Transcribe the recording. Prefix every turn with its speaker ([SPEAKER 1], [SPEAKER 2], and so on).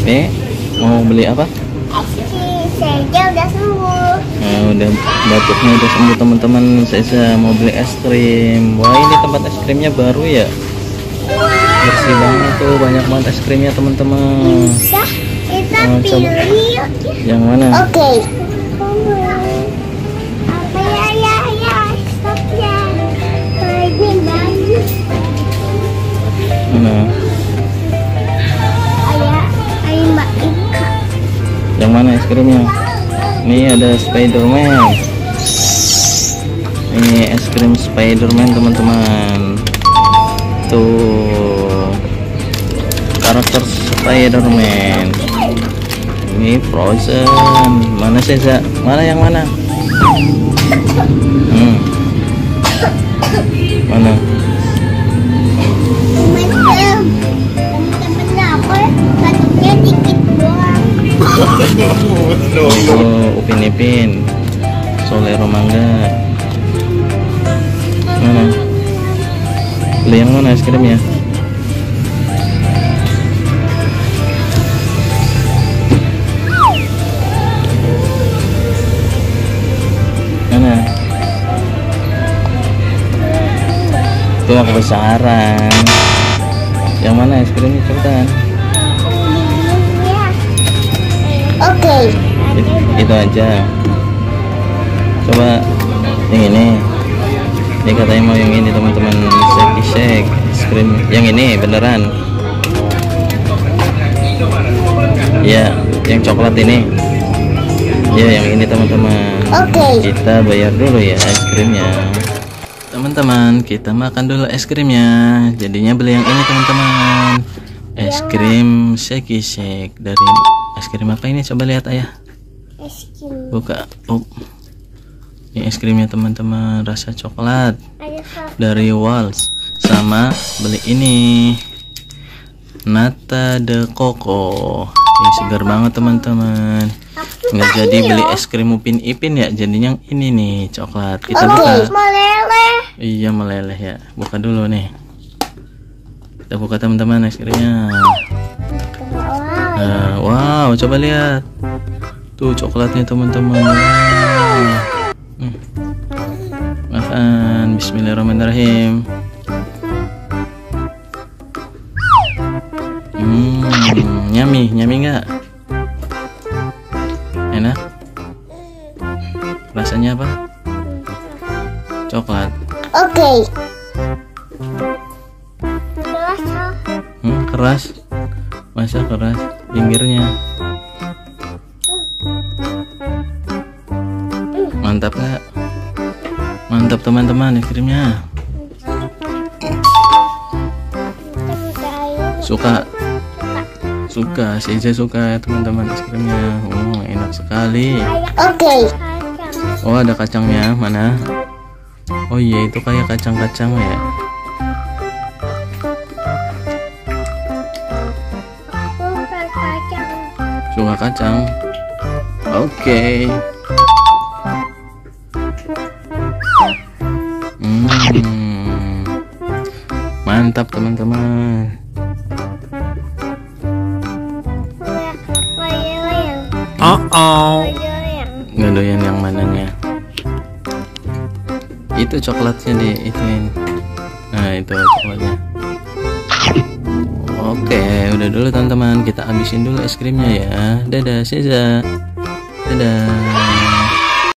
[SPEAKER 1] Nih, mau beli apa?
[SPEAKER 2] Saya udah sembuh.
[SPEAKER 1] Nah, udah batuknya udah sembuh teman-teman. Saya mau beli es krim. Wah, ini tempat es krimnya baru ya. Bersih banget tuh, banyak banget es krimnya teman-teman.
[SPEAKER 2] Bisa kita
[SPEAKER 1] Coba.
[SPEAKER 2] pilih.
[SPEAKER 1] Yang mana?
[SPEAKER 2] Oke. Apa ya, stop ya. Ini bagus.
[SPEAKER 1] Mana?
[SPEAKER 2] Ayah Mbak Ika.
[SPEAKER 1] Yang mana es krimnya? Ini ada Spiderman. Ini es krim Spiderman teman-teman. Tuh karakter Spiderman. Ini Frozen. Mana sih, Za? Mana yang mana? Mana?
[SPEAKER 2] Temen-temen aku batuknya dikit doang.
[SPEAKER 1] Oh, Upin Ipin, Solero Mangga. Mana? Beli yang mana es krimnya? Mana? Tuh aku besaran. Yang mana es krimnya, cepetan.
[SPEAKER 2] Oke.
[SPEAKER 1] Itu aja. Coba yang ini. Ini katanya mau yang ini teman-teman, shake es krim. Yang ini beneran. Ya, yang coklat ini. Ya, yang ini teman-teman.
[SPEAKER 2] Oke.
[SPEAKER 1] Kita bayar dulu ya es krimnya. Teman-teman, kita makan dulu es krimnya. Jadinya beli yang ini teman-teman. Es krim shake dari es krim apa ini? Coba lihat ayah.
[SPEAKER 2] Es krim.
[SPEAKER 1] Buka. Oh. Ini es krimnya teman-teman, rasa coklat
[SPEAKER 2] Ada
[SPEAKER 1] dari Walls. Sama beli ini Nata de Coco. Ini segar banget teman-teman. Nggak jadi beli es krim Upin Ipin ya, jadinya yang ini nih coklat. Kita buka.
[SPEAKER 2] meleleh.
[SPEAKER 1] Iya meleleh ya. Buka dulu nih. Kita buka teman-teman es krimnya. Nah, wow, coba lihat. Tuh coklatnya teman-teman. Makan. Bismillahirrahmanirrahim. Nyami nggak? Enak? Rasanya apa? Coklat.
[SPEAKER 2] Oke.
[SPEAKER 1] Keras. Masa keras? Pinggirnya. Mantap nggak? Mantap teman-teman es krimnya. Suka saya suka ya teman-teman es krimnya. Oh, enak sekali.
[SPEAKER 2] Oke.
[SPEAKER 1] Oh, ada kacangnya. Mana? Oh iya, itu kayak kacang-kacang ya. Suka kacang. Oke. Mantap teman-teman. Nggak doyan yang mananya? Itu coklatnya ituin. Nah, itu coklatnya. Oke, udah dulu teman-teman, kita habisin dulu es krimnya ya. Dadah Seza. Dadah.